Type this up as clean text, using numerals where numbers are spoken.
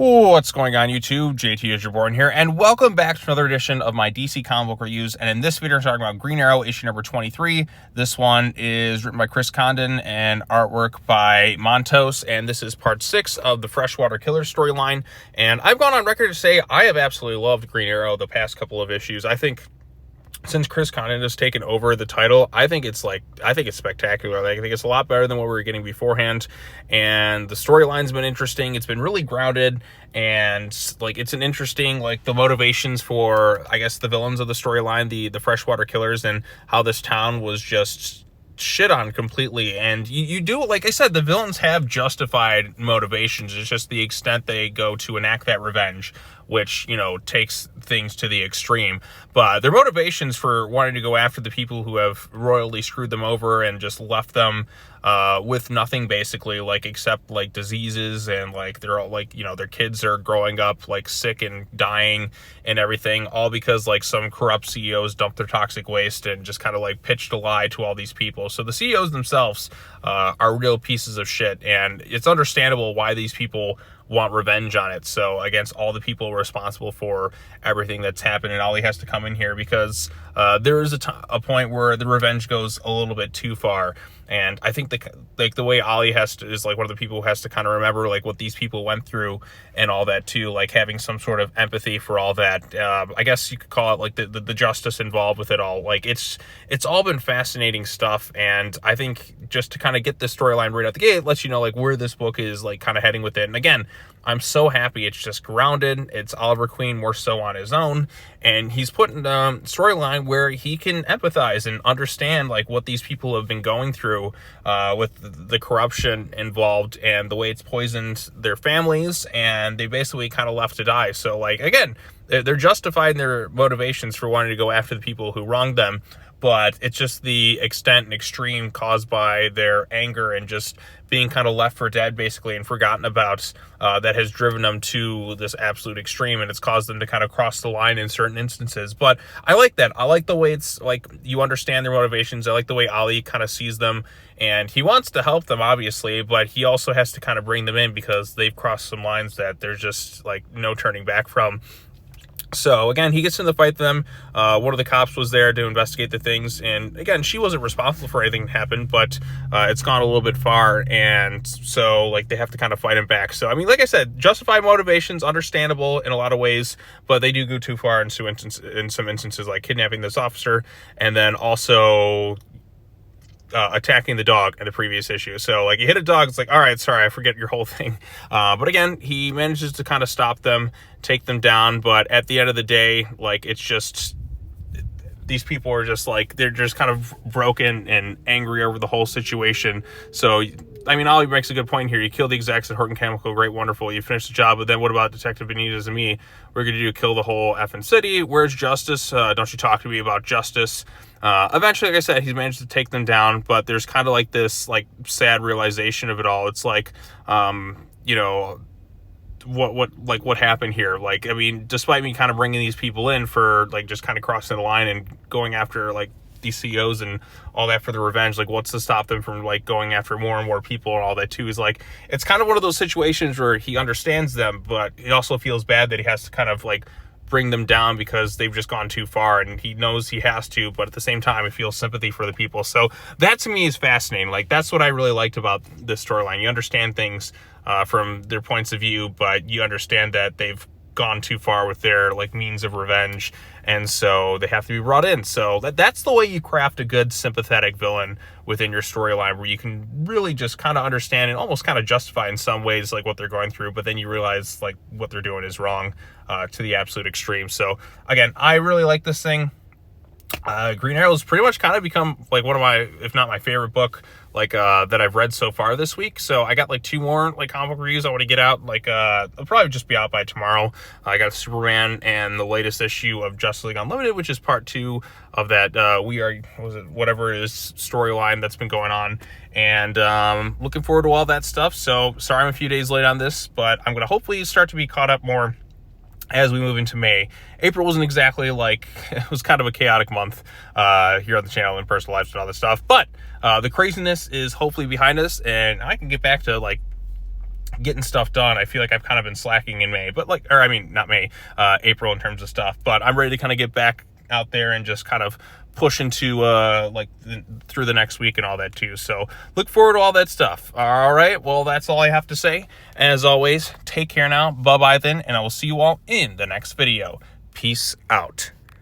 What's going on, YouTube? JT is your born here, and welcome back to another edition of my DC comic book reviews. And in this video, I'm talking about Green Arrow, issue number 23. This one is written by Chris Condon and artwork by Montos, and this is part 6 of the Freshwater Killer storyline. And I've gone on record to say I have absolutely loved Green Arrow the past couple of issues. I think since Chris Condon has taken over the title, I think it's spectacular. I think it's a lot better than what we were getting beforehand, and the storyline's been interesting. It's been really grounded, and it's an interesting, the motivations for, I guess, the villains of the storyline, the Freshwater Killers, and how this town was just shit on completely. And you do, like I said, the villains have justified motivations. It's just the extent they go to enact that revenge, which, takes things to the extreme. But their motivations for wanting to go after the people who have royally screwed them over and just left them with nothing, basically, except diseases, and they're all their kids are growing up sick and dying and everything, all because some corrupt CEOs dumped their toxic waste and just kind of pitched a lie to all these people. So the CEOs themselves are real pieces of shit, and it's understandable why these people want revenge on it. So against all the people responsible for everything that's happened, and Ollie has to come in here because there is a point where the revenge goes a little bit too far. And I think the way Ollie is one of the people who has to kind of remember what these people went through and all that too, having some sort of empathy for all that. I guess you could call it the justice involved with it all. It's all been fascinating stuff, and I think just to kind of get this storyline right out the gate, it lets you know where this book is kind of heading with it. And again, I'm so happy it's just grounded. It's Oliver Queen more so on his own, and he's putting a storyline where he can empathize and understand what these people have been going through with the corruption involved and the way it's poisoned their families, and they basically kind of left to die. So again, they're justified in their motivations for wanting to go after the people who wronged them, but it's just the extent and extreme caused by their anger and just being kind of left for dead, basically, and forgotten about, that has driven them to this absolute extreme, and it's caused them to kind of cross the line in certain instances. But I like that. I like the way it's you understand their motivations. I like the way Ollie kind of sees them, and he wants to help them, obviously, but he also has to kind of bring them in because they've crossed some lines that there's just no turning back from. So again, he gets in the fight with them. One of the cops was there to investigate the things, and again, she wasn't responsible for anything that happened, but it's gone a little bit far, and so they have to kind of fight him back. So I mean, like I said, justified motivations, understandable in a lot of ways, but they do go too far in some instances, like kidnapping this officer, and then also attacking the dog in the previous issue. So you hit a dog, it's all right, sorry, I forget your whole thing. But again, he manages to kind of stop them, take them down. But at the end of the day, it's just, these people are just they're just kind of broken and angry over the whole situation. So I mean, Ollie makes a good point here. You kill the execs at Horton Chemical, great, wonderful. You finish the job, but then what about Detective Benítez and me? We're going to do kill the whole effing city. Where's justice? Don't you talk to me about justice? Eventually, like I said, he's managed to take them down, but there's kind of this sad realization of it all. It's what happened here? I mean, despite me kind of bringing these people in for just kind of crossing the line and going after these CEOs and all that for the revenge, what's to stop them from going after more and more people and all that too? Is it's kind of one of those situations where he understands them, but he also feels bad that he has to kind of bring them down because they've just gone too far, and he knows he has to, but at the same time he feels sympathy for the people. So that to me is fascinating. That's what I really liked about this storyline. You understand things from their points of view, but you understand that they've gone too far with their means of revenge, and so they have to be brought in. So that's the way you craft a good sympathetic villain within your storyline, where you can really just kind of understand and almost kind of justify in some ways what they're going through, but then you realize what they're doing is wrong to the absolute extreme. So again, I really like this thing. Green Arrow's pretty much kind of become one of my, if not my favorite book that I've read so far this week. So I got 2 more comic book reviews I want to get out. They'll probably just be out by tomorrow. I got Superman and the latest issue of Justice League Unlimited, which is part 2 of that whatever it is storyline that's been going on, and looking forward to all that stuff. So sorry I'm a few days late on this, but I'm going to hopefully start to be caught up more as we move into May. April wasn't exactly it was kind of a chaotic month here on the channel and personal lives and all this stuff, but the craziness is hopefully behind us, and I can get back to getting stuff done. I feel like I've kind of been slacking in May, but not May, April in terms of stuff, but I'm ready to kind of get back out there and just kind of push into through the next week and all that too. So look forward to all that stuff. All right, well, that's all I have to say. As always, take care now. Bye-bye then, and I will see you all in the next video. Peace out.